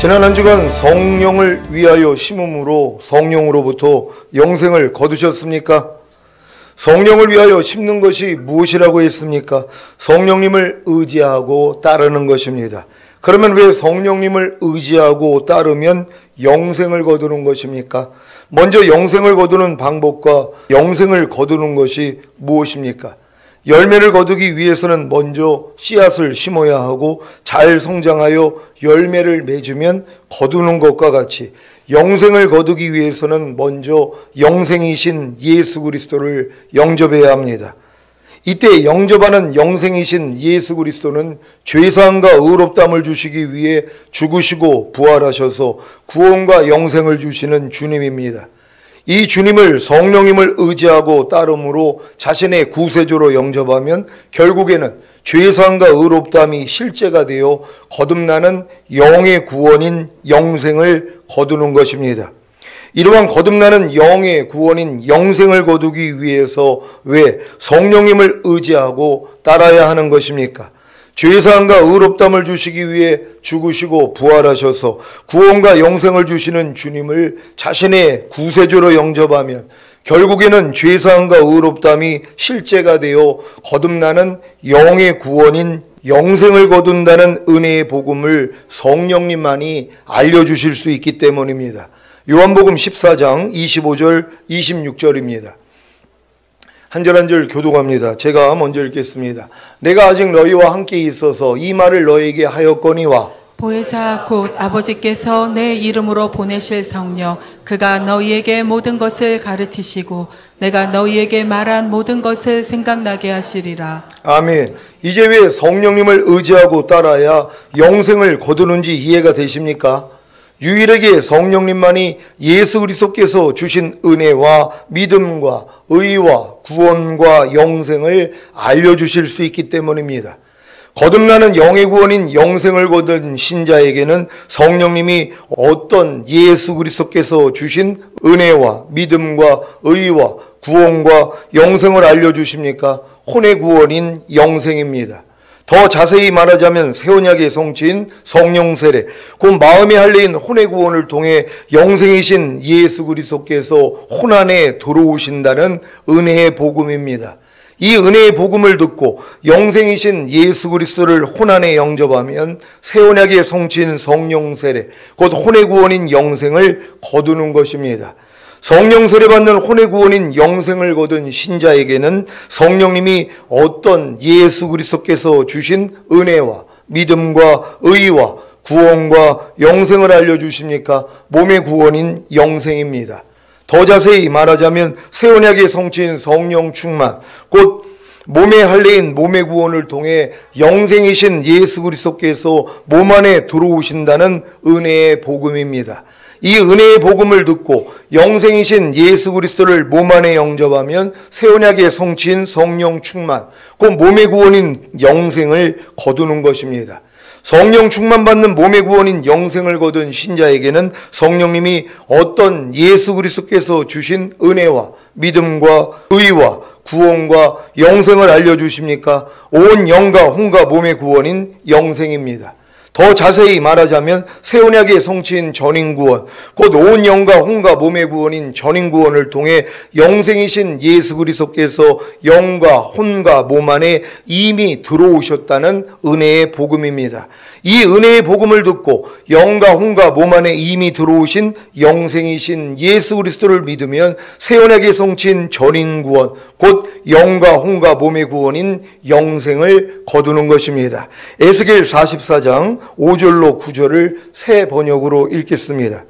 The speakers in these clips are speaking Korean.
지난 한 주간 성령을 위하여 심음으로 성령으로부터 영생을 거두셨습니까? 성령을 위하여 심는 것이 무엇이라고 했습니까? 성령님을 의지하고 따르는 것입니다. 그러면 왜 성령님을 의지하고 따르면 영생을 거두는 것입니까? 먼저 영생을 거두는 방법과 영생을 거두는 것이 무엇입니까? 열매를 거두기 위해서는 먼저 씨앗을 심어야 하고 잘 성장하여 열매를 맺으면 거두는 것과 같이 영생을 거두기 위해서는 먼저 영생이신 예수 그리스도를 영접해야 합니다. 이때 영접하는 영생이신 예수 그리스도는 죄사함과 의롭다함을 주시기 위해 죽으시고 부활하셔서 구원과 영생을 주시는 주님입니다. 이 주님을 성령님을 의지하고 따름으로 자신의 구세주로 영접하면 결국에는 죄사함과 의롭다함이 실제가 되어 거듭나는 영의 구원인 영생을 거두는 것입니다. 이러한 거듭나는 영의 구원인 영생을 거두기 위해서 왜 성령님을 의지하고 따라야 하는 것입니까? 죄사함과 의롭다함을 주시기 위해 죽으시고 부활하셔서 구원과 영생을 주시는 주님을 자신의 구세주로 영접하면 결국에는 죄사함과 의롭다함이 실제가 되어 거듭나는 영의 구원인 영생을 거둔다는 은혜의 복음을 성령님만이 알려주실 수 있기 때문입니다. 요한복음 14장 25절 26절입니다. 한 절 한 절 교독합니다. 제가 먼저 읽겠습니다. 내가 아직 너희와 함께 있어서 이 말을 너희에게 하였거니와 보혜사 곧 아버지께서 내 이름으로 보내실 성령 그가 너희에게 모든 것을 가르치시고 내가 너희에게 말한 모든 것을 생각나게 하시리라. 아멘. 이제 왜 성령님을 의지하고 따라야 영생을 거두는지 이해가 되십니까? 유일하게 성령님만이 예수 그리스도께서 주신 은혜와 믿음과 의와 구원과 영생을 알려주실 수 있기 때문입니다. 거듭나는 영의 구원인 영생을 거둔 신자에게는 성령님이 어떤 예수 그리스도께서 주신 은혜와 믿음과 의와 구원과 영생을 알려주십니까? 혼의 구원인 영생입니다. 더 자세히 말하자면 새언약의 성취인 성령 세례, 곧 마음의 할례인 혼의 구원을 통해 영생이신 예수 그리스도께서 혼 안에 들어오신다는 은혜의 복음입니다. 이 은혜의 복음을 듣고 영생이신 예수 그리스도를 혼 안에 영접하면 새언약의 성취인 성령 세례, 곧 혼의 구원인 영생을 거두는 것입니다. 성령 세례 받는 혼의 구원인 영생을 거둔 신자에게는 성령님이 어떤 예수 그리스도께서 주신 은혜와 믿음과 의와 구원과 영생을 알려주십니까? 몸의 구원인 영생입니다. 더 자세히 말하자면 새언약의 성취인 성령 충만, 곧 몸의 할례인 몸의 구원을 통해 영생이신 예수 그리스도께서 몸 안에 들어오신다는 은혜의 복음입니다. 이 은혜의 복음을 듣고 영생이신 예수 그리스도를 몸 안에 영접하면 새언약의 성취인 성령 충만, 곧 몸의 구원인 영생을 거두는 것입니다. 성령 충만 받는 몸의 구원인 영생을 거둔 신자에게는 성령님이 어떤 예수 그리스도께서 주신 은혜와 믿음과 의와 구원과 영생을 알려주십니까? 온 영과 혼과 몸의 구원인 영생입니다. 더 자세히 말하자면 새언약의 성취인 전인구원, 곧 온 영과 혼과 몸의 구원인 전인구원을 통해 영생이신 예수 그리스도께서 영과 혼과 몸 안에 이미 들어오셨다는 은혜의 복음입니다. 이 은혜의 복음을 듣고 영과 혼과 몸 안에 이미 들어오신 영생이신 예수 그리스도를 믿으면 새언약의 성취인 전인구원, 곧 영과 혼과 몸의 구원인 영생을 거두는 것입니다. 에스겔 44장 5절로 9절을 새 번역으로 읽겠습니다.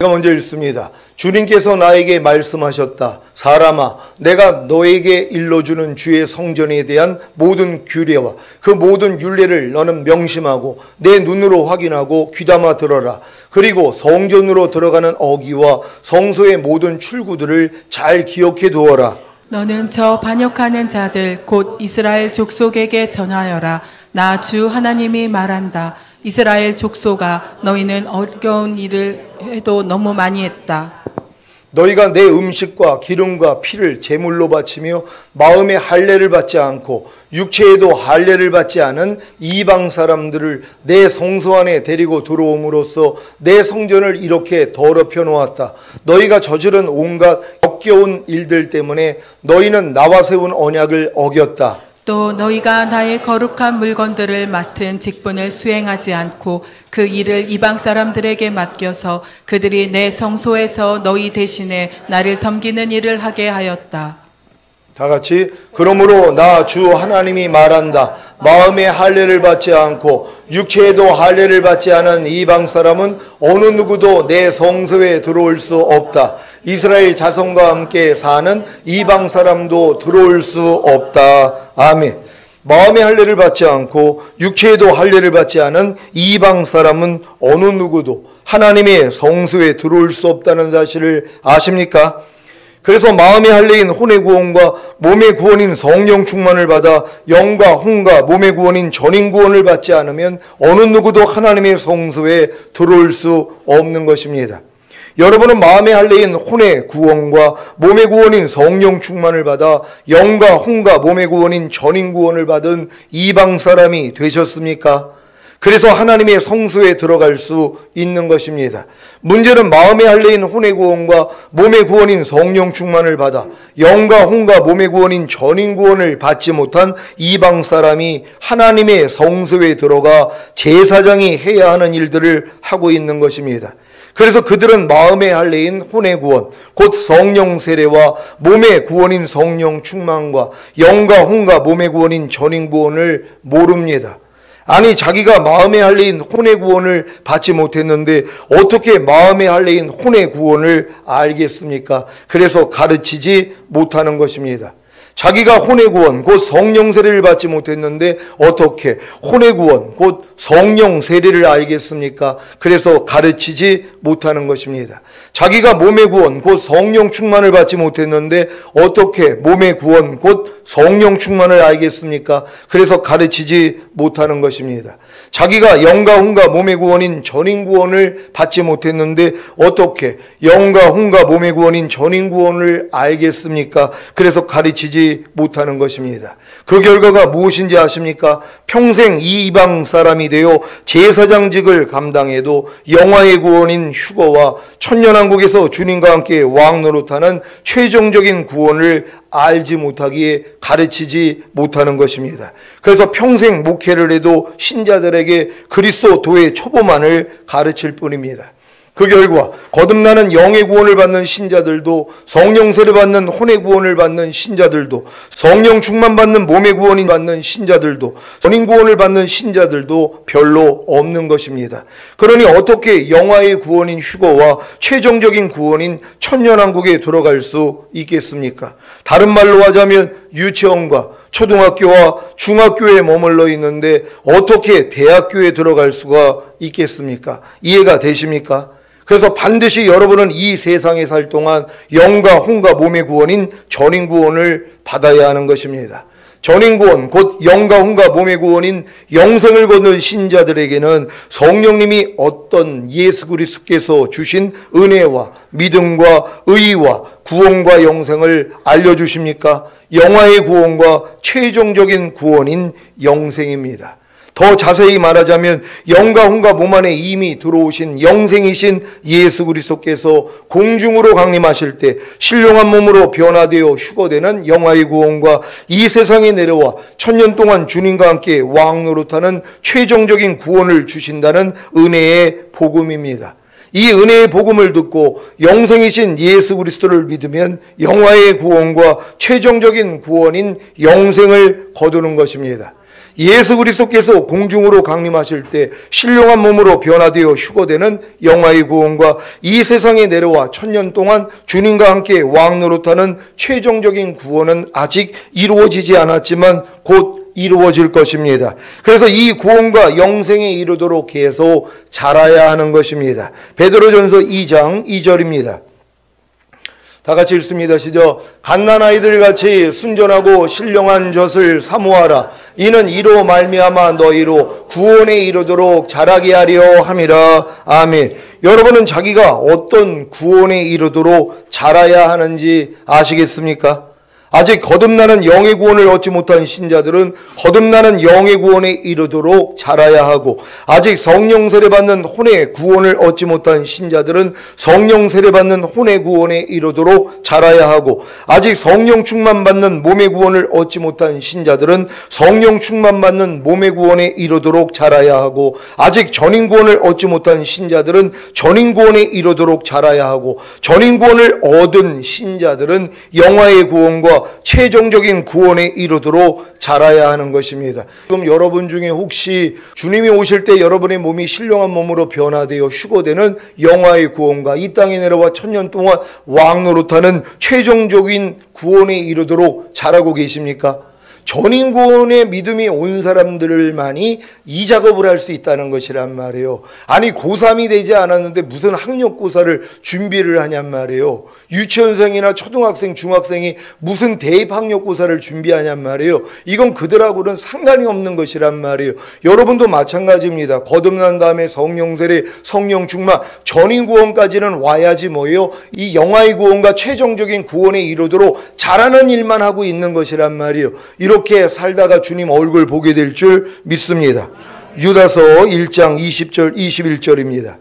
제가 먼저 읽습니다. 주님께서 나에게 말씀하셨다. 사람아, 내가 너에게 일러주는 주의 성전에 대한 모든 규례와 그 모든 율례를 너는 명심하고 내 눈으로 확인하고 귀담아 들어라. 그리고 성전으로 들어가는 어기와 성소의 모든 출구들을 잘 기억해 두어라. 너는 저 반역하는 자들 곧 이스라엘 족속에게 전하여라. 나 주 하나님이 말한다. 이스라엘 족속아, 너희는 어려운 일을 해도 너무 많이 했다. 너희가 내 음식과 기름과 피를 제물로 바치며 마음의 할례를 받지 않고 육체에도 할례를 받지 않은 이방 사람들을 내 성소 안에 데리고 들어옴으로써 내 성전을 이렇게 더럽혀 놓았다. 너희가 저지른 온갖 역겨운 일들 때문에 너희는 나와 세운 언약을 어겼다. 또 너희가 나의 거룩한 물건들을 맡은 직분을 수행하지 않고 그 일을 이방 사람들에게 맡겨서 그들이 내 성소에서 너희 대신에 나를 섬기는 일을 하게 하였다. 다 같이 그러므로 나 주 하나님이 말한다. 마음의 할례를 받지 않고 육체에도 할례를 받지 않은 이방 사람은 어느 누구도 내 성소에 들어올 수 없다. 이스라엘 자손과 함께 사는 이방 사람도 들어올 수 없다. 아멘. 마음의 할례를 받지 않고 육체에도 할례를 받지 않은 이방 사람은 어느 누구도 하나님의 성소에 들어올 수 없다는 사실을 아십니까? 그래서 마음의 할례인 혼의 구원과 몸의 구원인 성령 충만을 받아 영과 혼과 몸의 구원인 전인 구원을 받지 않으면 어느 누구도 하나님의 성소에 들어올 수 없는 것입니다. 여러분은 마음의 할례인 혼의 구원과 몸의 구원인 성령 충만을 받아 영과 혼과 몸의 구원인 전인 구원을 받은 이방 사람이 되셨습니까? 그래서 하나님의 성소에 들어갈 수 있는 것입니다. 문제는 마음의 할례인 혼의 구원과 몸의 구원인 성령 충만을 받아 영과 혼과 몸의 구원인 전인 구원을 받지 못한 이방 사람이 하나님의 성소에 들어가 제사장이 해야 하는 일들을 하고 있는 것입니다. 그래서 그들은 마음의 할례인 혼의 구원, 곧 성령 세례와 몸의 구원인 성령 충만과 영과 혼과 몸의 구원인 전인 구원을 모릅니다. 아니, 자기가 마음의 할례인 혼의 구원을 받지 못했는데 어떻게 마음의 할례인 혼의 구원을 알겠습니까? 그래서 가르치지 못하는 것입니다. 자기가 혼의 구원, 곧 성령 세례를 받지 못했는데 어떻게 혼의 구원, 곧 성령 세례를 알겠습니까? 그래서 가르치지 못하는 것입니다. 자기가 몸의 구원, 곧 성령 충만을 받지 못했는데 어떻게 몸의 구원, 곧 성령 충만을 알겠습니까? 그래서 가르치지 못하는 것입니다. 자기가 영과 혼과 몸의 구원인 전인 구원을 받지 못했는데 어떻게 영과 혼과 몸의 구원인 전인 구원을 알겠습니까? 그래서 가르치지 못하는 것입니다. 그 결과가 무엇인지 아십니까? 평생 이방 사람이 되어 제사장직을 감당해도 영화의 구원인 휴거와 천년왕국에서 주님과 함께 왕 노릇하는 최종적인 구원을 알지 못하기에 가르치지 못하는 것입니다. 그래서 평생 목회를 해도 신자들에게 그리스도의 초보만을 가르칠 뿐입니다. 그 결과 거듭나는 영의 구원을 받는 신자들도 성령 세례 받는 혼의 구원을 받는 신자들도 성령 충만 받는 몸의 구원을 받는 신자들도 전인 구원을 받는 신자들도 별로 없는 것입니다. 그러니 어떻게 영화의 구원인 휴거와 최종적인 구원인 천년왕국에 들어갈 수 있겠습니까? 다른 말로 하자면 유치원과 초등학교와 중학교에 머물러 있는데 어떻게 대학교에 들어갈 수가 있겠습니까? 이해가 되십니까? 그래서 반드시 여러분은 이 세상에 살 동안 영과 혼과 몸의 구원인 전인 구원을 받아야 하는 것입니다. 전인 구원, 곧 영과 혼과 몸의 구원인 영생을 거둔 신자들에게는 성령님이 어떤 예수 그리스도께서 주신 은혜와 믿음과 의와 구원과 영생을 알려주십니까? 영화의 구원과 최종적인 구원인 영생입니다. 더 자세히 말하자면 영과 혼과 몸 안에 이미 들어오신 영생이신 예수 그리스도께서 공중으로 강림하실 때 신령한 몸으로 변화되어 휴거되는 영화의 구원과 이 세상에 내려와 천년 동안 주님과 함께 왕 노릇하는 최종적인 구원을 주신다는 은혜의 복음입니다. 이 은혜의 복음을 듣고 영생이신 예수 그리스도를 믿으면 영화의 구원과 최종적인 구원인 영생을 거두는 것입니다. 예수 그리스도께서 공중으로 강림하실 때 신령한 몸으로 변화되어 휴거되는 영화의 구원과 이 세상에 내려와 천년 동안 주님과 함께 왕 노릇하는 최종적인 구원은 아직 이루어지지 않았지만 곧 이루어질 것입니다. 그래서 이 구원과 영생에 이르도록 계속 자라야 하는 것입니다. 베드로전서 2장 2절입니다. 다 같이 읽습니다. 시작. 갓난아이들 같이 순전하고 신령한 젖을 사모하라. 이는 이로 말미암아 너희로 구원에 이르도록 자라게 하려 함이라. 아멘. 여러분은 자기가 어떤 구원에 이르도록 자라야 하는지 아시겠습니까? 아직 거듭나는 영의 구원을 얻지 못한 신자들은 거듭나는 영의 구원에 이르도록 자라야 하고, 아직 성령 세례 받는 혼의 구원을 얻지 못한 신자들은 성령 세례 받는 혼의 구원에 이르도록 자라야 하고, 아직 성령 충만 받는 몸의 구원을 얻지 못한 신자들은 성령 충만 받는 몸의 구원에 이르도록 자라야 하고, 아직 전인 구원을 얻지 못한 신자들은 전인 구원에 이르도록 자라야 하고, 전인 구원을 얻은 신자들은 영화의 구원과 최종적인 구원에 이르도록 자라야 하는 것입니다. 지금 여러분 중에 혹시 주님이 오실 때 여러분의 몸이 신령한 몸으로 변화되어 휴거되는 영화의 구원과 이 땅에 내려와 1000년 동안 왕노릇하는 최종적인 구원에 이르도록 자라고 계십니까? 전인 구원의 믿음이 온 사람들만이 이 작업을 할 수 있다는 것이란 말이에요. 아니 고3이 되지 않았는데 무슨 학력고사를 준비를 하냔 말이에요. 유치원생이나 초등학생, 중학생이 무슨 대입학력고사를 준비하냔 말이에요. 이건 그들하고는 상관이 없는 것이란 말이에요. 여러분도 마찬가지입니다. 거듭난 다음에 성령 세례, 성령 충만, 전인 구원까지는 와야지 뭐예요? 이 영화의 구원과 최종적인 구원에 이르도록 잘하는 일만 하고 있는 것이란 말이에요. 이렇게 살다가 주님 얼굴 보게 될 줄 믿습니다. 유다서 1장 20절 21절입니다.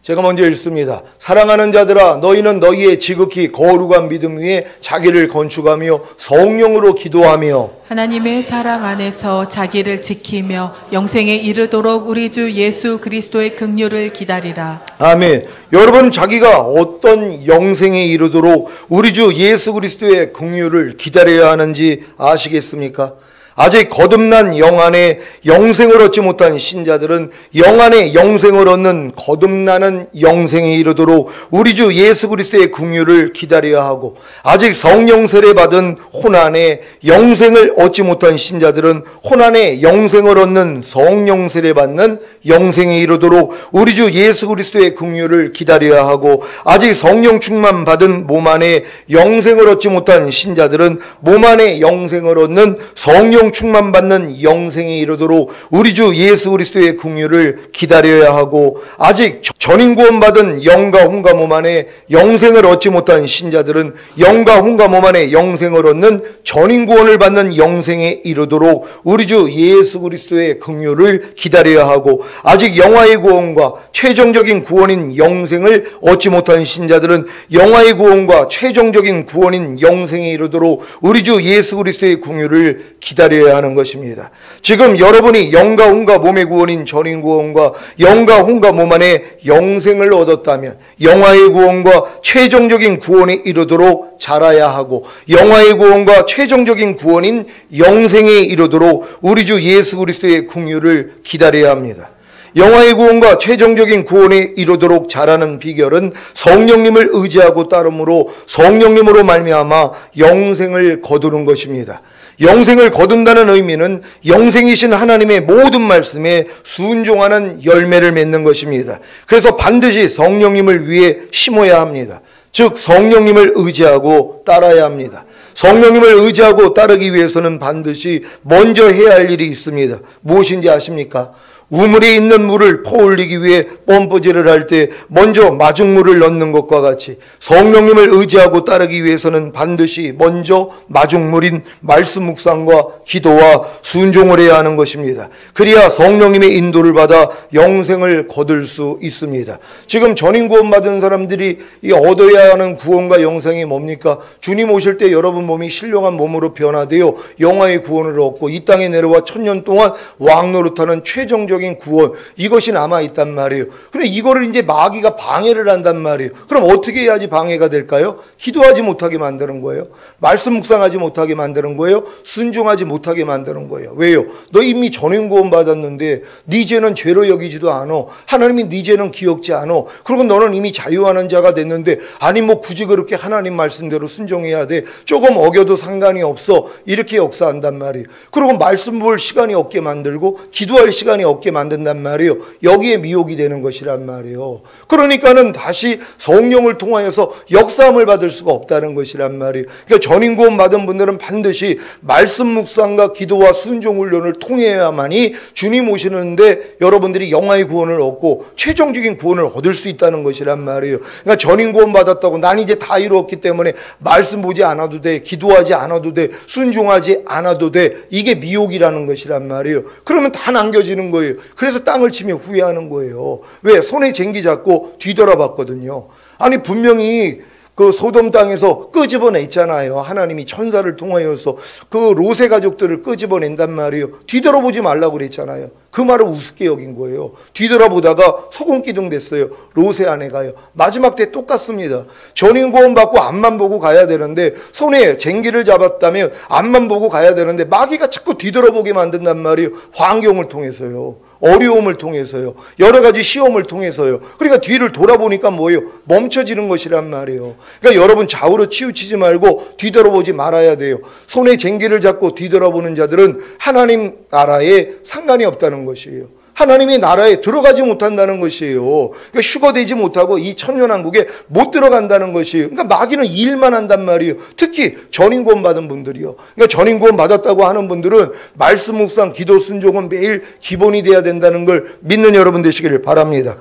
제가 먼저 읽습니다. 사랑하는 자들아, 너희는 너희의 지극히 거룩한 믿음 위에 자기를 건축하며 성령으로 기도하며 하나님의 사랑 안에서 자기를 지키며 영생에 이르도록 우리 주 예수 그리스도의 긍휼을 기다리라. 아멘. 여러분 자기가 어떤 영생에 이르도록 우리 주 예수 그리스도의 긍휼을 기다려야 하는지 아시겠습니까? 아직 거듭난 영 안에 영생을 얻지 못한 신자들은 영 안에 영생을 얻는 거듭나는 영생에 이르도록 우리 주 예수 그리스도의 긍휼을 기다려야 하고, 아직 성령 세례 받은 혼 안에 영생을 얻지 못한 신자들은 혼 안에 영생을 얻는 성령 세례 받는 영생에 이르도록 우리 주 예수 그리스도의 긍휼을 기다려야 하고, 아직 성령 충만 받은 몸 안에 영생을 얻지 못한 신자들은 몸 안에 영생을 얻는 성령 충만 받는 영생에 이르도록 우리 주 예수 그리스도의 긍휼을 기다려야 하고, 아직 전인 구원 받은 영과 혼과 몸 안에 영생을 얻지 못한 신자들은 영과 혼과 몸 안에 영생을 얻는 전인 구원을 받는 영생에 이르도록 우리 주 예수 그리스도의 긍휼을 기다려야 하고, 아직 영화의 구원과 최종적인 구원인 영생을 얻지 못한 신자들은 영화의 구원과 최종적인 구원인 영생에 이르도록 우리 주 예수 그리스도의 긍휼을 기다려야 하는 것입니다. 지금 여러분이 영과 혼과 몸의 구원인 전인 구원과 영과 혼과 몸 안에 영생을 얻었다면 영화의 구원과 최종적인 구원에 이르도록 자라야 하고, 영화의 구원과 최종적인 구원인 영생에 이르도록 우리 주 예수 그리스도의 긍휼을 기다려야 합니다. 영화의 구원과 최종적인 구원에 이르도록 자라는 비결은 성령님을 의지하고 따름으로 성령님으로 말미암아 영생을 거두는 것입니다. 영생을 거둔다는 의미는 영생이신 하나님의 모든 말씀에 순종하는 열매를 맺는 것입니다. 그래서 반드시 성령님을 위해 심어야 합니다. 즉 성령님을 의지하고 따라야 합니다. 성령님을 의지하고 따르기 위해서는 반드시 먼저 해야 할 일이 있습니다. 무엇인지 아십니까? 우물에 있는 물을 퍼올리기 위해 펌프질을 할 때 먼저 마중물을 넣는 것과 같이 성령님을 의지하고 따르기 위해서는 반드시 먼저 마중물인 말씀 묵상과 기도와 순종을 해야 하는 것입니다. 그래야 성령님의 인도를 받아 영생을 거둘 수 있습니다. 지금 전인 구원 받은 사람들이 얻어야 하는 구원과 영생이 뭡니까? 주님 오실 때 여러분 몸이 신령한 몸으로 변화되어 영화의 구원을 얻고 이 땅에 내려와 1000년 동안 왕노릇하는 최종적인 구원, 이것이 남아있단 말이에요. 근데 이거를 이제 마귀가 방해를 한단 말이에요. 그럼 어떻게 해야지 방해가 될까요? 기도하지 못하게 만드는 거예요. 말씀 묵상하지 못하게 만드는 거예요. 순종하지 못하게 만드는 거예요. 왜요? 너 이미 전인 구원 받았는데 네 죄는 죄로 여기지도 않아. 하나님이 네 죄는 기억지 않아. 그리고 너는 이미 자유하는 자가 됐는데 아니 뭐 굳이 그렇게 하나님 말씀대로 순종해야 돼. 조금 어겨도 상관이 없어. 이렇게 역사한단 말이에요. 그리고 말씀 볼 시간이 없게 만들고 기도할 시간이 없게 받게 만든단 말이에요. 여기에 미혹이 되는 것이란 말이에요. 그러니까는 다시 성령을 통하여서 역사함을 받을 수가 없다는 것이란 말이에요. 그러니까 전인 구원 받은 분들은 반드시 말씀 묵상과 기도와 순종 훈련을 통해야만이 주님 오시는데 여러분들이 영화의 구원을 얻고 최종적인 구원을 얻을 수 있다는 것이란 말이에요. 그러니까 전인 구원 받았다고 난 이제 다 이루었기 때문에 말씀 보지 않아도 돼, 기도하지 않아도 돼, 순종하지 않아도 돼, 이게 미혹이라는 것이란 말이에요. 그러면 다 남겨지는 거예요. 그래서 땅을 치며 후회하는 거예요. 왜? 손에 쟁기 잡고 뒤돌아봤거든요. 아니 분명히 그 소돔 땅에서 끄집어냈잖아요. 하나님이 천사를 통하여서 그 롯의 가족들을 끄집어낸단 말이에요. 뒤돌아보지 말라고 그랬잖아요. 그 말을 우습게 여긴 거예요. 뒤돌아보다가 소금기둥 됐어요. 롯의 아내가요. 마지막 때 똑같습니다. 전인 구원 받고 앞만 보고 가야 되는데 손에 쟁기를 잡았다면 앞만 보고 가야 되는데 마귀가 자꾸 뒤돌아보게 만든단 말이에요. 환경을 통해서요. 어려움을 통해서요. 여러 가지 시험을 통해서요. 그러니까 뒤를 돌아보니까 뭐예요? 멈춰지는 것이란 말이에요. 그러니까 여러분 좌우로 치우치지 말고 뒤돌아보지 말아야 돼요. 손에 쟁기를 잡고 뒤돌아보는 자들은 하나님 나라에 상관이 없다는 것이에요. 하나님의 나라에 들어가지 못한다는 것이에요. 그러니까 휴거되지 못하고 이 천년왕국에 못 들어간다는 것이에요. 그러니까 마귀는 일만 한단 말이에요. 특히 전인 구원 받은 분들이요. 그러니까 전인 구원 받았다고 하는 분들은 말씀 묵상, 기도, 순종은 매일 기본이 돼야 된다는 걸 믿는 여러분 되시기를 바랍니다.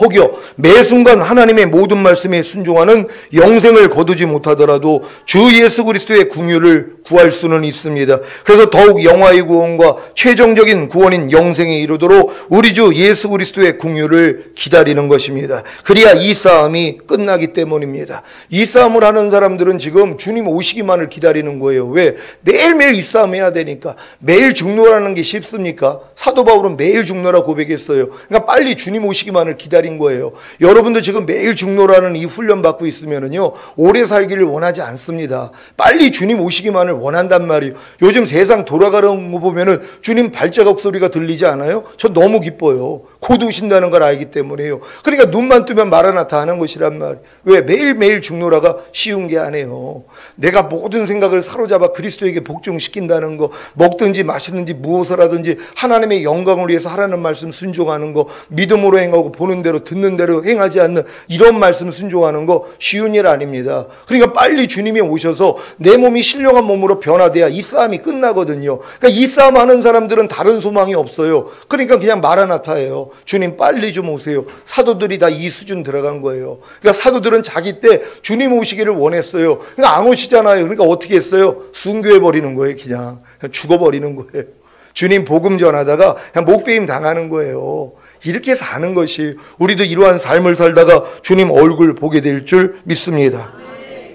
혹여 매 순간 하나님의 모든 말씀에 순종하는 영생을 거두지 못하더라도 주 예수 그리스도의 긍휼을 구할 수는 있습니다. 그래서 더욱 영화의 구원과 최종적인 구원인 영생에 이르도록 우리 주 예수 그리스도의 긍휼을 기다리는 것입니다. 그래야 이 싸움이 끝나기 때문입니다. 이 싸움을 하는 사람들은 지금 주님 오시기만을 기다리는 거예요. 왜? 매일매일 이 싸움 해야 되니까. 매일 죽노라는 게 쉽습니까? 사도 바울은 매일 죽노라 고백했어요. 그러니까 빨리 주님 오시기만을 기다린 거예요. 여러분도 지금 매일 죽노라는 이 훈련 받고 있으면은요, 오래 살기를 원하지 않습니다. 빨리 주님 오시기만을 원한단 말이에요. 요즘 세상 돌아가는 거 보면은 주님 발자국 소리가 들리지 않아요? 저 너무 기뻐요. 곧 오신다는 걸 알기 때문에요. 그러니까 눈만 뜨면 마라나타 하는 것이란 말이에요. 왜? 매일매일 죽노라가 쉬운 게 아니에요. 내가 모든 생각을 사로잡아 그리스도에게 복종시킨다는 거, 먹든지 마시든지 무엇을 하든지 하나님의 영광을 위해서 하라는 말씀 순종하는 거, 믿음으로 행하고 보는 대로 듣는 대로 행하지 않는 이런 말씀 순종하는 거 쉬운 일 아닙니다. 그러니까 빨리 주님이 오셔서 내 몸이 신령한 몸으로 변화돼야 이 싸움이 끝나거든요. 그러니까 이 싸움 하는 사람들은 다른 소망이 없어요. 그러니까 그냥 마라나타예요. 주님 빨리 좀 오세요. 사도들이 다 이 수준 들어간 거예요. 그러니까 사도들은 자기 때 주님 오시기를 원했어요. 그러니까 안 오시잖아요. 그러니까 어떻게 했어요? 순교해버리는 거예요. 그냥 죽어버리는 거예요. 주님 복음 전하다가 그냥 목배임 당하는 거예요. 이렇게 사는 것이, 우리도 이러한 삶을 살다가 주님 얼굴 보게 될 줄 믿습니다.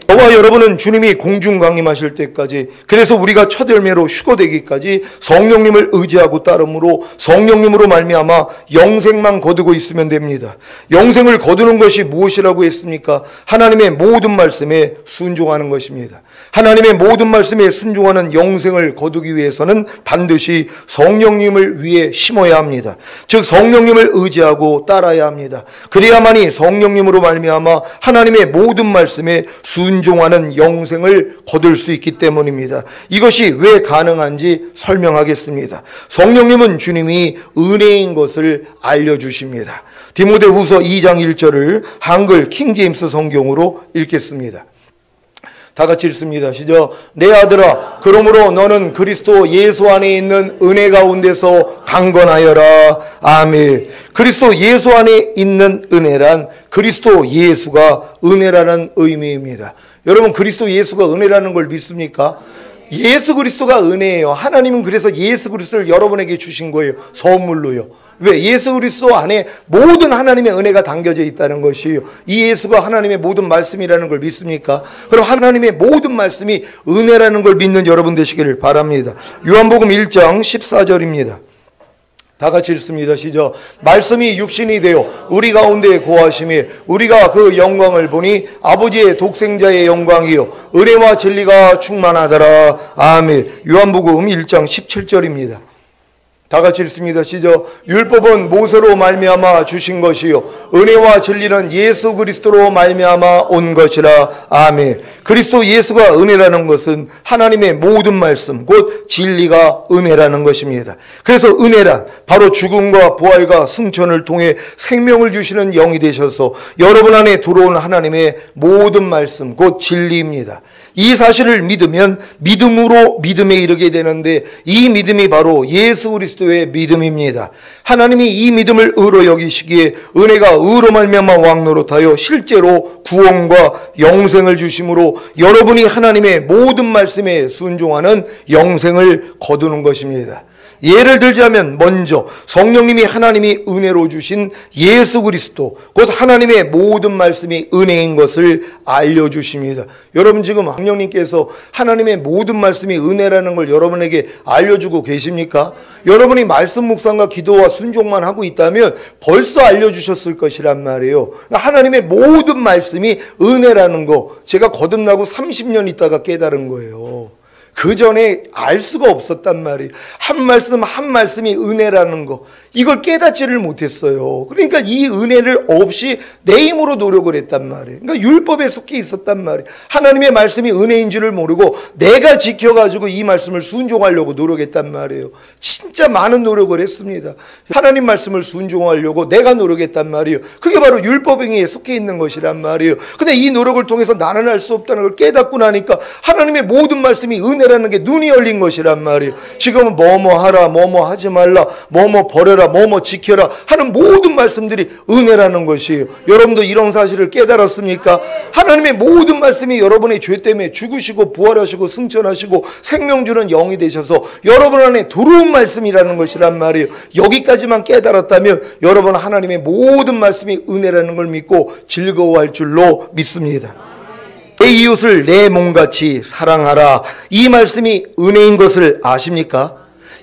저와 여러분은 주님이 공중 강림하실 때까지, 그래서 우리가 첫 열매로 휴거되기까지 성령님을 의지하고 따름으로 성령님으로 말미암아 영생만 거두고 있으면 됩니다. 영생을 거두는 것이 무엇이라고 했습니까? 하나님의 모든 말씀에 순종하는 것입니다. 하나님의 모든 말씀에 순종하는 영생을 거두기 위해서는 반드시 성령님을 위해 심어야 합니다. 즉 성령님을 의지하고 따라야 합니다. 그래야만이 성령님으로 말미암아 하나님의 모든 말씀에 순종하는 영생을 거둘 수 있기 때문입니다. 이것이 왜 가능한지 설명하겠습니다. 성령님은 주님이 은혜인 것을 알려주십니다. 디모데후서 2장 1절을 한글 킹제임스 성경으로 읽겠습니다. 다 같이 읽습니다. 시작. 내 아들아, 그러므로 너는 그리스도 예수 안에 있는 은혜 가운데서 강건하여라. 아멘. 그리스도 예수 안에 있는 은혜란 그리스도 예수가 은혜라는 의미입니다. 여러분, 그리스도 예수가 은혜라는 걸 믿습니까? 예수 그리스도가 은혜예요. 하나님은 그래서 예수 그리스도를 여러분에게 주신 거예요. 선물로요. 왜? 예수 그리스도 안에 모든 하나님의 은혜가 담겨져 있다는 것이에요. 이 예수가 하나님의 모든 말씀이라는 걸 믿습니까? 그럼 하나님의 모든 말씀이 은혜라는 걸 믿는 여러분 되시기를 바랍니다. 요한복음 1장 14절입니다. 다 같이 읽습니다. 시작. 말씀이 육신이 되어 우리 가운데 거하심이 우리가 그 영광을 보니 아버지의 독생자의 영광이요 은혜와 진리가 충만하더라. 아멘. 요한복음 1장 17절입니다. 다 같이 읽습니다. 시작. 율법은 모세로 말미암아 주신 것이요 은혜와 진리는 예수 그리스도로 말미암아 온 것이라. 아멘. 그리스도 예수가 은혜라는 것은 하나님의 모든 말씀 곧 진리가 은혜라는 것입니다. 그래서 은혜란 바로 죽음과 부활과 승천을 통해 생명을 주시는 영이 되셔서 여러분 안에 들어온 하나님의 모든 말씀 곧 진리입니다. 이 사실을 믿으면 믿음으로 믿음에 이르게 되는데 이 믿음이 바로 예수 그리스도의 믿음입니다. 하나님이 이 믿음을 의로 여기시기에 은혜가 의로 말미암아 왕노릇하여 실제로 구원과 영생을 주심으로 여러분이 하나님의 모든 말씀에 순종하는 영생을 거두는 것입니다. 예를 들자면 먼저 성령님이 하나님이 은혜로 주신 예수 그리스도 곧 하나님의 모든 말씀이 은혜인 것을 알려주십니다. 여러분 지금 성령님께서 하나님의 모든 말씀이 은혜라는 걸 여러분에게 알려주고 계십니까? 여러분이 말씀 묵상과 기도와 순종만 하고 있다면 벌써 알려주셨을 것이란 말이에요. 하나님의 모든 말씀이 은혜라는 거 제가 거듭나고 30년 있다가 깨달은 거예요. 그 전에 알 수가 없었단 말이에요. 한 말씀 한 말씀이 은혜라는 거 이걸 깨닫지를 못했어요. 그러니까 이 은혜를 없이 내 힘으로 노력을 했단 말이에요. 그러니까 율법에 속해 있었단 말이에요. 하나님의 말씀이 은혜인 줄을 모르고 내가 지켜가지고 이 말씀을 순종하려고 노력했단 말이에요. 진짜 많은 노력을 했습니다. 하나님 말씀을 순종하려고 내가 노력했단 말이에요. 그게 바로 율법행위에 속해 있는 것이란 말이에요. 근데 이 노력을 통해서 나는 할 수 없다는 걸 깨닫고 나니까 하나님의 모든 말씀이 은혜라는 게 눈이 열린 것이란 말이에요. 지금은 뭐뭐 하라, 뭐뭐 하지 말라, 뭐뭐 버려라, 뭐뭐 지켜라 하는 모든 말씀들이 은혜라는 것이에요. 여러분도 이런 사실을 깨달았습니까? 하나님의 모든 말씀이 여러분의 죄 때문에 죽으시고 부활하시고 승천하시고 생명 주는 영이 되셔서 여러분 안에 들어온 말씀이라는 것이란 말이에요. 여기까지만 깨달았다면 여러분 하나님의 모든 말씀이 은혜라는 걸 믿고 즐거워할 줄로 믿습니다. 내 이웃을 내 몸같이 사랑하라. 이 말씀이 은혜인 것을 아십니까?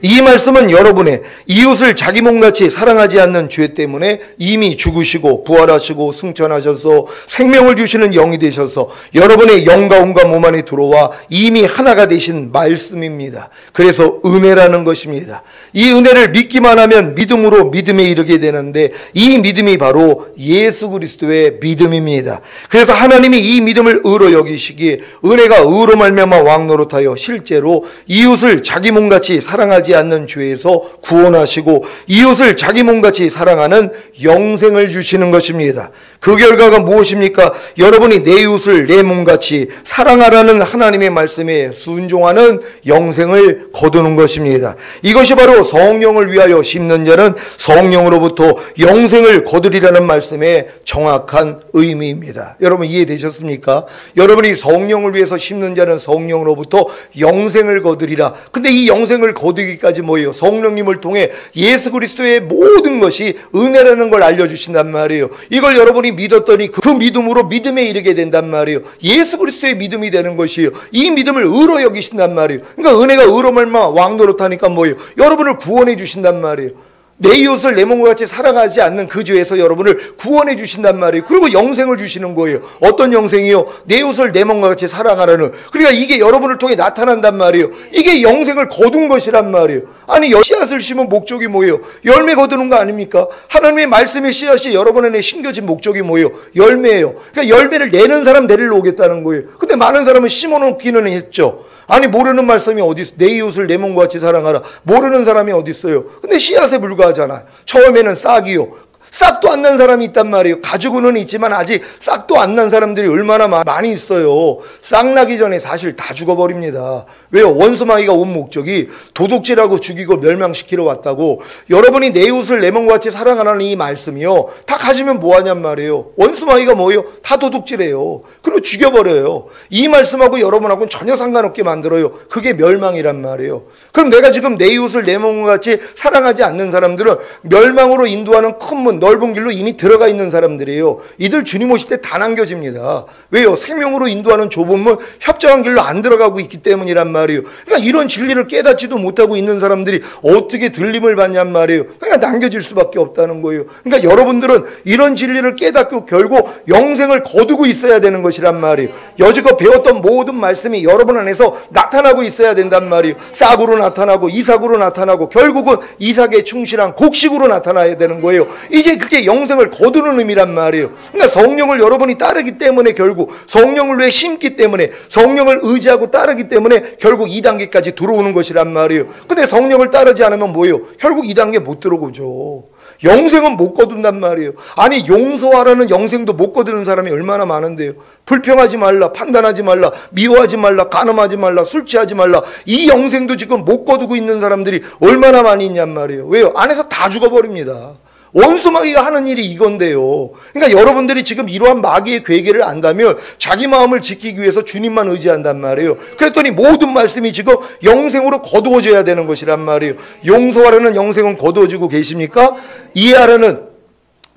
이 말씀은 여러분의 이웃을 자기 몸같이 사랑하지 않는 죄 때문에 이미 죽으시고 부활하시고 승천하셔서 생명을 주시는 영이 되셔서 여러분의 영과 온과 몸 안에 들어와 이미 하나가 되신 말씀입니다. 그래서 은혜라는 것입니다. 이 은혜를 믿기만 하면 믿음으로 믿음에 이르게 되는데 이 믿음이 바로 예수 그리스도의 믿음입니다. 그래서 하나님이 이 믿음을 의로 여기시기에 은혜가 의로 말미암아 왕노릇하여 실제로 이웃을 자기 몸같이 사랑하지 않는 죄에서 구원하시고 이웃을 자기 몸같이 사랑하는 영생을 주시는 것입니다. 그 결과가 무엇입니까? 여러분이 내 이웃을 내 몸같이 사랑하라는 하나님의 말씀에 순종하는 영생을 거두는 것입니다. 이것이 바로 성령을 위하여 심는 자는 성령으로부터 영생을 거두리라는 말씀의 정확한 의미입니다. 여러분 이해되셨습니까? 여러분이 성령을 위해서 심는 자는 성령으로부터 영생을 거두리라. 근데 이 영생을 거두기까지 뭐예요? 성령님을 통해 예수 그리스도의 모든 것이 은혜라는 걸 알려주신단 말이에요. 이걸 여러분이 믿었더니 그 믿음으로 믿음에 이르게 된단 말이에요. 예수 그리스도의 믿음이 되는 것이에요. 이 믿음을 의로 여기신단 말이에요. 그러니까 은혜가 의로 말미암아 왕노릇하니까 뭐예요? 여러분을 구원해 주신단 말이에요. 내 이웃을 내 몸과 같이 사랑하지 않는 그 죄에서 여러분을 구원해 주신단 말이에요. 그리고 영생을 주시는 거예요. 어떤 영생이요? 내 이웃을 내 몸과 같이 사랑하라는. 그러니까 이게 여러분을 통해 나타난단 말이에요. 이게 영생을 거둔 것이란 말이에요. 아니 씨앗을 심은 목적이 뭐예요? 열매 거두는 거 아닙니까? 하나님의 말씀의 씨앗이 여러분 안에 심겨진 목적이 뭐예요? 열매예요. 그러니까 열매를 내는 사람 데리러 오겠다는 거예요. 근데 많은 사람은 심어놓기는 했죠. 아니 모르는 말씀이 어디 있어? 내 이웃을 내 몸과 같이 사랑하라. 모르는 사람이 어디 있어요? 근데 씨앗에 불과하잖아요. 처음에는 싹이요. 싹도 안 난 사람이 있단 말이에요. 가지고는 있지만 아직 싹도 안 난 사람들이 얼마나 많이 있어요. 싹 나기 전에 사실 다 죽어버립니다. 왜요? 원수마귀가 온 목적이 도둑질하고 죽이고 멸망시키러 왔다고. 여러분이 내 이웃을 내 몸과 같이 사랑하라는 이 말씀이요. 다 가지면 뭐하냔 말이에요. 원수마귀가 뭐예요? 다 도둑질해요. 그리고 죽여버려요. 이 말씀하고 여러분하고는 전혀 상관없게 만들어요. 그게 멸망이란 말이에요. 그럼 내가 지금 내 이웃을 내 몸과 같이 사랑하지 않는 사람들은 멸망으로 인도하는 큰 문, 넓은 길로 이미 들어가 있는 사람들이에요. 이들 주님 오실 때 다 남겨집니다. 왜요? 생명으로 인도하는 좁은 문, 협정한 길로 안 들어가고 있기 때문이란 말이에요. 그러니까 이런 진리를 깨닫지도 못하고 있는 사람들이 어떻게 들림을 받냔 말이에요. 그러니까 남겨질 수밖에 없다는 거예요. 그러니까 여러분들은 이런 진리를 깨닫고 결국 영생을 거두고 있어야 되는 것이란 말이에요. 여지껏 배웠던 모든 말씀이 여러분 안에서 나타나고 있어야 된단 말이에요. 싹으로 나타나고 이삭으로 나타나고 결국은 이삭에 충실한 곡식으로 나타나야 되는 거예요. 이제 그게 영생을 거두는 의미란 말이에요. 그러니까 성령을 여러분이 따르기 때문에 결국 성령을 위해 심기 때문에 성령을 의지하고 따르기 때문에 결국 2단계까지 들어오는 것이란 말이에요. 근데 성령을 따르지 않으면 뭐예요? 결국 2단계 못 들어오죠. 영생은 못 거둔단 말이에요. 아니 용서하라는 영생도 못 거두는 사람이 얼마나 많은데요. 불평하지 말라, 판단하지 말라, 미워하지 말라, 간음하지 말라, 술 취하지 말라. 이 영생도 지금 못 거두고 있는 사람들이 얼마나 많이 있냔 말이에요. 왜요? 안에서 다 죽어버립니다. 원수 마귀가 하는 일이 이건데요. 그러니까 여러분들이 지금 이러한 마귀의 괴계를 안다면 자기 마음을 지키기 위해서 주님만 의지한단 말이에요. 그랬더니 모든 말씀이 지금 영생으로 거두어져야 되는 것이란 말이에요. 용서하라는 영생은 거두어지고 계십니까? 이해하라는,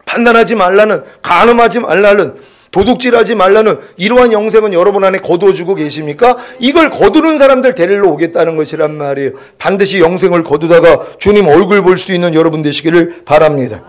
판단하지 말라는, 간음하지 말라는, 도둑질하지 말라는 이러한 영생은 여러분 안에 거두어주고 계십니까? 이걸 거두는 사람들 데리러 오겠다는 것이란 말이에요. 반드시 영생을 거두다가 주님 얼굴 볼 수 있는 여러분 되시기를 바랍니다.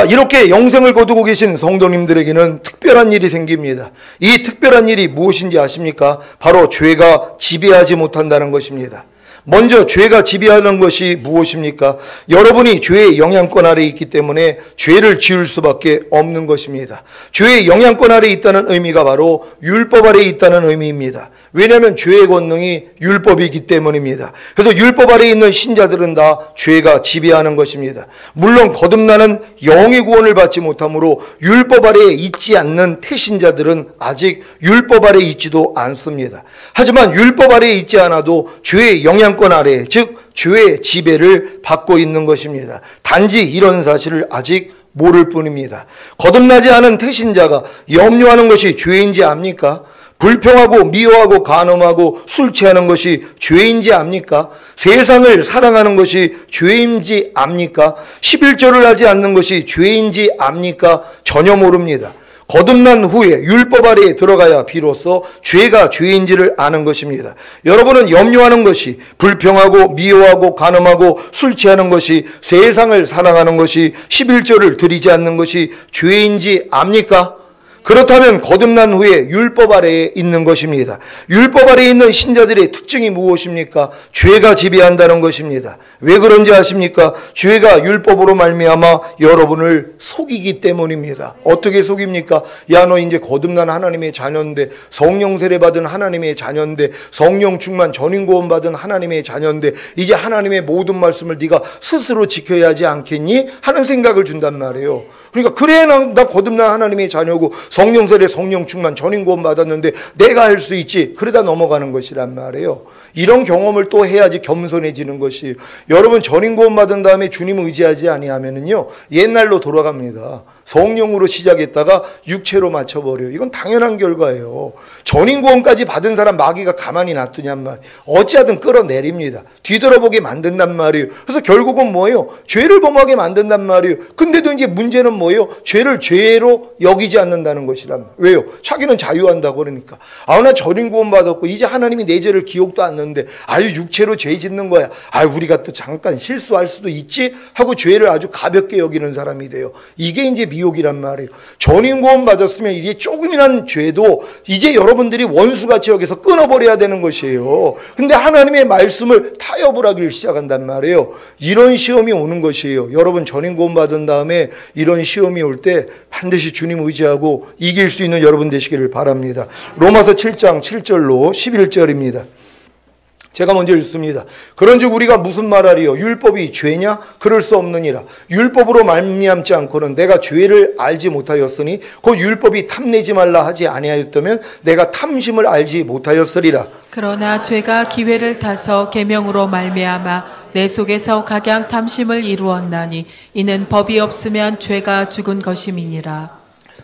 이렇게 영생을 거두고 계신 성도님들에게는 특별한 일이 생깁니다. 이 특별한 일이 무엇인지 아십니까? 바로 죄가 지배하지 못한다는 것입니다. 먼저 죄가 지배하는 것이 무엇입니까? 여러분이 죄의 영향권 아래에 있기 때문에 죄를 지을 수밖에 없는 것입니다. 죄의 영향권 아래에 있다는 의미가 바로 율법 아래에 있다는 의미입니다. 왜냐하면 죄의 권능이 율법이기 때문입니다. 그래서 율법 아래에 있는 신자들은 다 죄가 지배하는 것입니다. 물론 거듭나는 영의 구원을 받지 못하므로 율법 아래에 있지 않는 태신자들은 아직 율법 아래에 있지도 않습니다. 하지만 율법 아래에 있지 않아도 죄의 영향권 아래, 즉 죄의 지배를 받고 있는 것입니다. 단지 이런 사실을 아직 모를 뿐입니다. 거듭나지 않은 태신자가 염려하는 것이 죄인지 압니까? 불평하고 미워하고 간음하고 술 취하는 것이 죄인지 압니까? 세상을 사랑하는 것이 죄인지 압니까? 11조를 하지 않는 것이 죄인지 압니까? 전혀 모릅니다. 거듭난 후에 율법 아래에 들어가야 비로소 죄가 죄인지를 아는 것입니다. 여러분은 염려하는 것이, 불평하고 미워하고 간음하고 술 취하는 것이, 세상을 사랑하는 것이, 11조를 드리지 않는 것이 죄인지 압니까? 그렇다면 거듭난 후에 율법 아래에 있는 것입니다. 율법 아래에 있는 신자들의 특징이 무엇입니까? 죄가 지배한다는 것입니다. 왜 그런지 아십니까? 죄가 율법으로 말미암아 여러분을 속이기 때문입니다. 어떻게 속입니까? 야, 너 이제 거듭난 하나님의 자녀인데, 성령 세례 받은 하나님의 자녀인데, 성령 충만 전인 구원 받은 하나님의 자녀인데, 이제 하나님의 모든 말씀을 네가 스스로 지켜야 하지 않겠니? 하는 생각을 준단 말이에요. 그러니까 그래, 나 거듭난 하나님의 자녀고 성령 세례, 성령 충만, 전인 구원 받았는데 내가 할 수 있지. 그러다 넘어가는 것이란 말이에요. 이런 경험을 또 해야지 겸손해지는 것이. 여러분 전인 구원 받은 다음에 주님 의지하지 아니하면은요 옛날로 돌아갑니다. 성령으로 시작했다가 육체로 맞춰버려요. 이건 당연한 결과예요. 전인 구원까지 받은 사람 마귀가 가만히 놔두냔 말이에요. 어찌하든 끌어내립니다. 뒤돌아보게 만든단 말이에요. 그래서 결국은 뭐예요? 죄를 범하게 만든단 말이에요. 근데도 이제 문제는 뭐예요? 죄를 죄로 여기지 않는다는 것이란 말이에요. 왜요? 자기는 자유한다고 그러니까. 아, 나 전인 구원 받았고 이제 하나님이 내 죄를 기억도 않는데 아유 육체로 죄 짓는 거야. 아, 우리가 또 잠깐 실수할 수도 있지 하고 죄를 아주 가볍게 여기는 사람이 돼요. 이게 이제 미혹이란 말이에요. 전인 구원 받았으면 이게 조금이란 죄도 이제 여러분들이 원수같이 여기서 끊어버려야 되는 것이에요. 근데 하나님의 말씀을 타협을 하기 시작한단 말이에요. 이런 시험이 오는 것이에요. 여러분 전인 구원 받은 다음에 이런 시험이 올 때 반드시 주님 의지하고 이길 수 있는 여러분 되시기를 바랍니다. 로마서 7장 7절로 11절입니다. 제가 먼저 읽습니다. 그런즉 우리가 무슨 말하리요? 율법이 죄냐? 그럴 수 없느니라. 율법으로 말미암지 않고는 내가 죄를 알지 못하였으니 곧 율법이 탐내지 말라 하지 아니하였다면 내가 탐심을 알지 못하였으리라. 그러나 죄가 기회를 타서 계명으로 말미암아 내 속에서 각양 탐심을 이루었나니 이는 법이 없으면 죄가 죽은 것임이니라.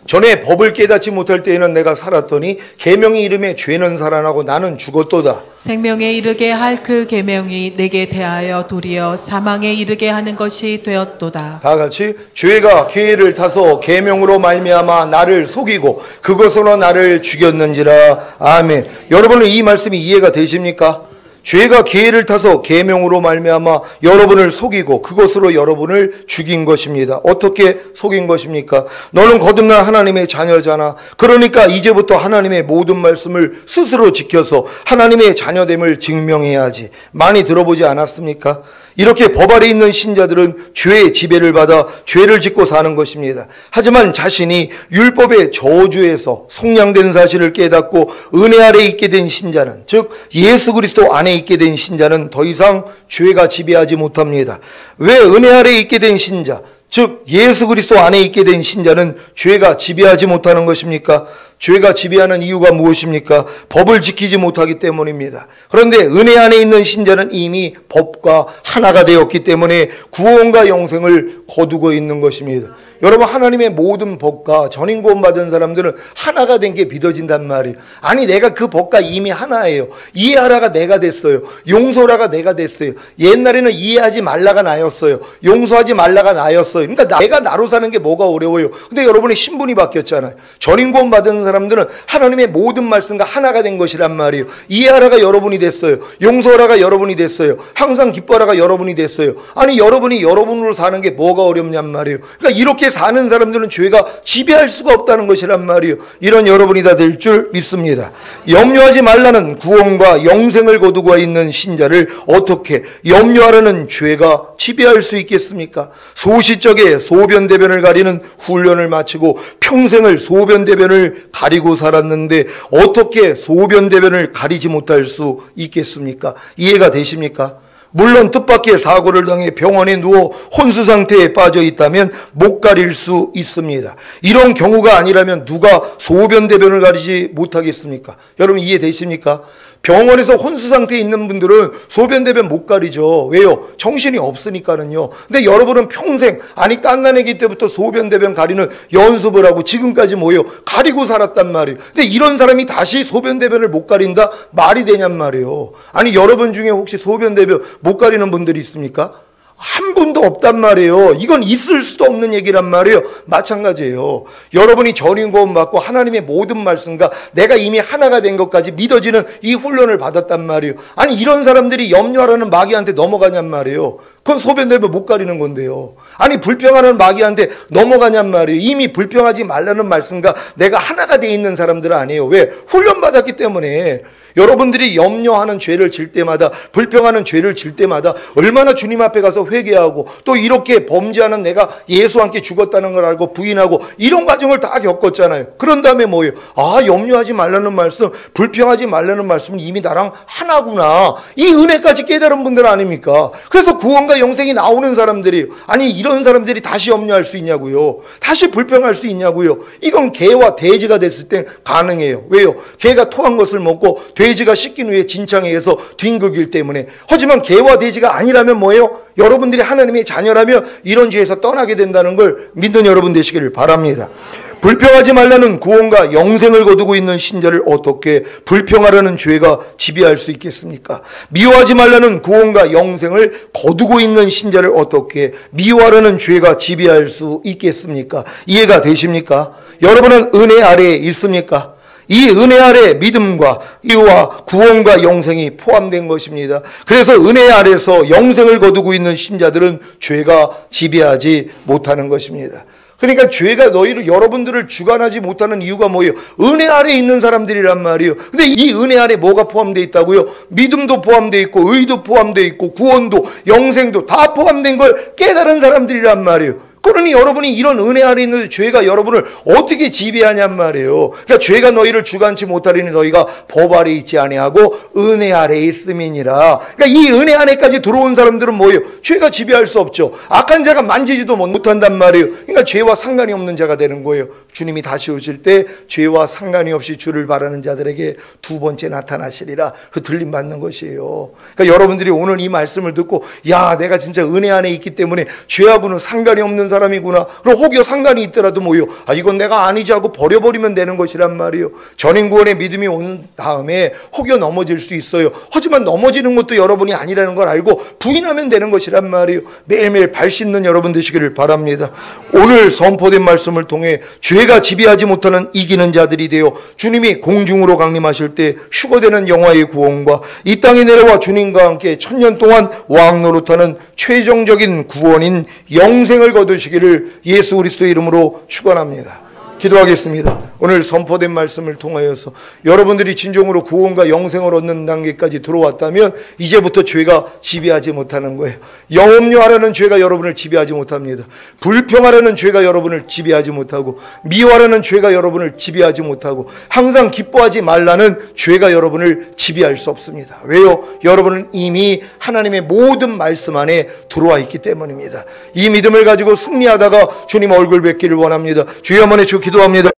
전에 법을 깨닫지 못할 때에는 내가 살았더니 계명이 이름에 죄는 살아나고 나는 죽었도다. 생명에 이르게 할 그 계명이 내게 대하여 도리어 사망에 이르게 하는 것이 되었도다. 다 같이 죄가 계를 타서 계명으로 말미암아 나를 속이고 그것으로 나를 죽였는지라. 아멘. 여러분은 이 말씀이 이해가 되십니까? 죄가 계를 타서 계명으로 말미암아 여러분을 속이고 그것으로 여러분을 죽인 것입니다. 어떻게 속인 것입니까? 너는 거듭난 하나님의 자녀잖아. 그러니까 이제부터 하나님의 모든 말씀을 스스로 지켜서 하나님의 자녀됨을 증명해야지. 많이 들어보지 않았습니까? 이렇게 법 아래 있는 신자들은 죄의 지배를 받아 죄를 짓고 사는 것입니다. 하지만 자신이 율법의 저주에서 속량된 사실을 깨닫고 은혜 아래 있게 된 신자는, 즉 예수 그리스도 안에 있게 된 신자는 더 이상 죄가 지배하지 못합니다. 왜 은혜 아래 있게 된 신자, 즉 예수 그리스도 안에 있게 된 신자는 죄가 지배하지 못하는 것입니까? 죄가 지배하는 이유가 무엇입니까? 법을 지키지 못하기 때문입니다. 그런데 은혜 안에 있는 신자는 이미 법과 하나가 되었기 때문에 구원과 영생을 거두고 있는 것입니다. 여러분, 하나님의 모든 법과 전인 구원 받은 사람들은 하나가 된 게 믿어진단 말이에요. 아니, 내가 그 법과 이미 하나예요. 이해하라가 내가 됐어요. 용서라가 내가 됐어요. 옛날에는 이해하지 말라가 나였어요. 용서하지 말라가 나였어요. 그러니까 내가 나로 사는 게 뭐가 어려워요. 근데 여러분의 신분이 바뀌었잖아요. 전인 구원 받은 사람들은 하나님의 모든 말씀과 하나가 된 것이란 말이에요. 이해하라가 여러분이 됐어요. 용서하라가 여러분이 됐어요. 항상 기뻐하라가 여러분이 됐어요. 아니, 여러분이 여러분으로 사는 게 뭐가 어렵냔 말이에요. 그러니까 이렇게 사는 사람들은 죄가 지배할 수가 없다는 것이란 말이에요. 이런 여러분이 다 될 줄 믿습니다. 염려하지 말라는 구원과 영생을 거두고 있는 신자를 어떻게 염려하라는 죄가 지배할 수 있겠습니까? 소시적에 소변대변을 가리는 훈련을 마치고 평생을 소변대변을 가리고 살았는데 어떻게 소변대변을 가리지 못할 수 있겠습니까? 이해가 되십니까? 물론 뜻밖의 사고를 당해 병원에 누워 혼수 상태에 빠져 있다면 못 가릴 수 있습니다. 이런 경우가 아니라면 누가 소변대변을 가리지 못하겠습니까? 여러분, 이해되십니까? 병원에서 혼수 상태에 있는 분들은 소변대변 못 가리죠. 왜요? 정신이 없으니까는요. 근데 여러분은 평생, 아니 갓난아기 때부터 소변대변 가리는 연습을 하고 지금까지 뭐예요? 가리고 살았단 말이에요. 근데 이런 사람이 다시 소변대변을 못 가린다? 말이 되냔 말이에요. 아니, 여러분 중에 혹시 소변대변 못 가리는 분들이 있습니까? 한 분도 없단 말이에요. 이건 있을 수도 없는 얘기란 말이에요. 마찬가지예요. 여러분이 전인 구원 받고 하나님의 모든 말씀과 내가 이미 하나가 된 것까지 믿어지는 이 훈련을 받았단 말이에요. 아니, 이런 사람들이 염려하라는 마귀한테 넘어가냔 말이에요. 그건 소변대변 못 가리는 건데요. 아니, 불평하는 마귀한테 넘어가냔 말이에요. 이미 불평하지 말라는 말씀과 내가 하나가 돼 있는 사람들은 아니에요. 왜? 훈련 받았기 때문에. 여러분들이 염려하는 죄를 질 때마다, 불평하는 죄를 질 때마다 얼마나 주님 앞에 가서 회개하고 또 이렇게 범죄하는 내가 예수와 함께 죽었다는 걸 알고 부인하고 이런 과정을 다 겪었잖아요. 그런 다음에 뭐예요? 아, 염려하지 말라는 말씀, 불평하지 말라는 말씀은 이미 나랑 하나구나. 이 은혜까지 깨달은 분들 아닙니까? 그래서 구원과 영생이 나오는 사람들이, 아니, 이런 사람들이 다시 염려할 수 있냐고요? 다시 불평할 수 있냐고요? 이건 개와 돼지가 됐을 땐 가능해요. 왜요? 개가 토한 것을 먹고 돼지가 씻긴 후에 진창에 의해서 뒹굴기 때문에. 하지만 개와 돼지가 아니라면 뭐예요? 여러분들이 하나님의 자녀라면 이런 죄에서 떠나게 된다는 걸 믿는 여러분 되시기를 바랍니다. 불평하지 말라는 구원과 영생을 거두고 있는 신자를 어떻게 불평하라는 죄가 지배할 수 있겠습니까? 미워하지 말라는 구원과 영생을 거두고 있는 신자를 어떻게 미워하라는 죄가 지배할 수 있겠습니까? 이해가 되십니까? 여러분은 은혜 아래에 있습니까? 이 은혜 아래 믿음과 이와 구원과 영생이 포함된 것입니다. 그래서 은혜 아래서 영생을 거두고 있는 신자들은 죄가 지배하지 못하는 것입니다. 그러니까 죄가 여러분들을 주관하지 못하는 이유가 뭐예요? 은혜 아래 있는 사람들이란 말이에요. 근데 이 은혜 아래 뭐가 포함되어 있다고요? 믿음도 포함되어 있고 의도 포함되어 있고 구원도 영생도 다 포함된 걸 깨달은 사람들이란 말이에요. 그러니 여러분이 이런 은혜 아래 있는데 죄가 여러분을 어떻게 지배하냔 말이에요. 그러니까 죄가 너희를 주관치 못하리니 너희가 법 아래 있지 아니하고 은혜 아래 있음이니라. 그러니까 이 은혜 안에까지 들어온 사람들은 뭐예요? 죄가 지배할 수 없죠. 악한 자가 만지지도 못한단 말이에요. 그러니까 죄와 상관이 없는 자가 되는 거예요. 주님이 다시 오실 때 죄와 상관이 없이 주를 바라는 자들에게 두 번째 나타나시리라. 그 들림 받는 것이에요. 그러니까 여러분들이 오늘 이 말씀을 듣고, 야, 내가 진짜 은혜 안에 있기 때문에 죄하고는 상관이 없는 사람이구나. 그럼 혹여 상관이 있더라도 뭐요? 이건 내가 아니지 하고 버려버리면 되는 것이란 말이에요. 전인구원의 믿음이 온 다음에 혹여 넘어질 수 있어요. 하지만 넘어지는 것도 여러분이 아니라는 걸 알고 부인하면 되는 것이란 말이에요. 매일매일 발 씻는 여러분 되시기를 바랍니다. 오늘 선포된 말씀을 통해 죄가 지배하지 못하는 이기는 자들이 되어 주님이 공중으로 강림하실 때 휴거되는 영화의 구원과 이 땅에 내려와 주님과 함께 천년 동안 왕노릇하는 최종적인 구원인 영생을 거두시기를 예수 그리스도의 이름으로 축원합니다. 기도하겠습니다. 오늘 선포된 말씀을 통하여서 여러분들이 진정으로 구원과 영생을 얻는 단계까지 들어왔다면 이제부터 죄가 지배하지 못하는 거예요. 영업료하라는 죄가 여러분을 지배하지 못합니다. 불평하라는 죄가 여러분을 지배하지 못하고, 미워하라는 죄가 여러분을 지배하지 못하고, 항상 기뻐하지 말라는 죄가 여러분을 지배할 수 없습니다. 왜요? 여러분은 이미 하나님의 모든 말씀 안에 들어와 있기 때문입니다. 이 믿음을 가지고 승리하다가 주님 얼굴 뵙기를 원합니다. 주여 한번 주 기도합니다.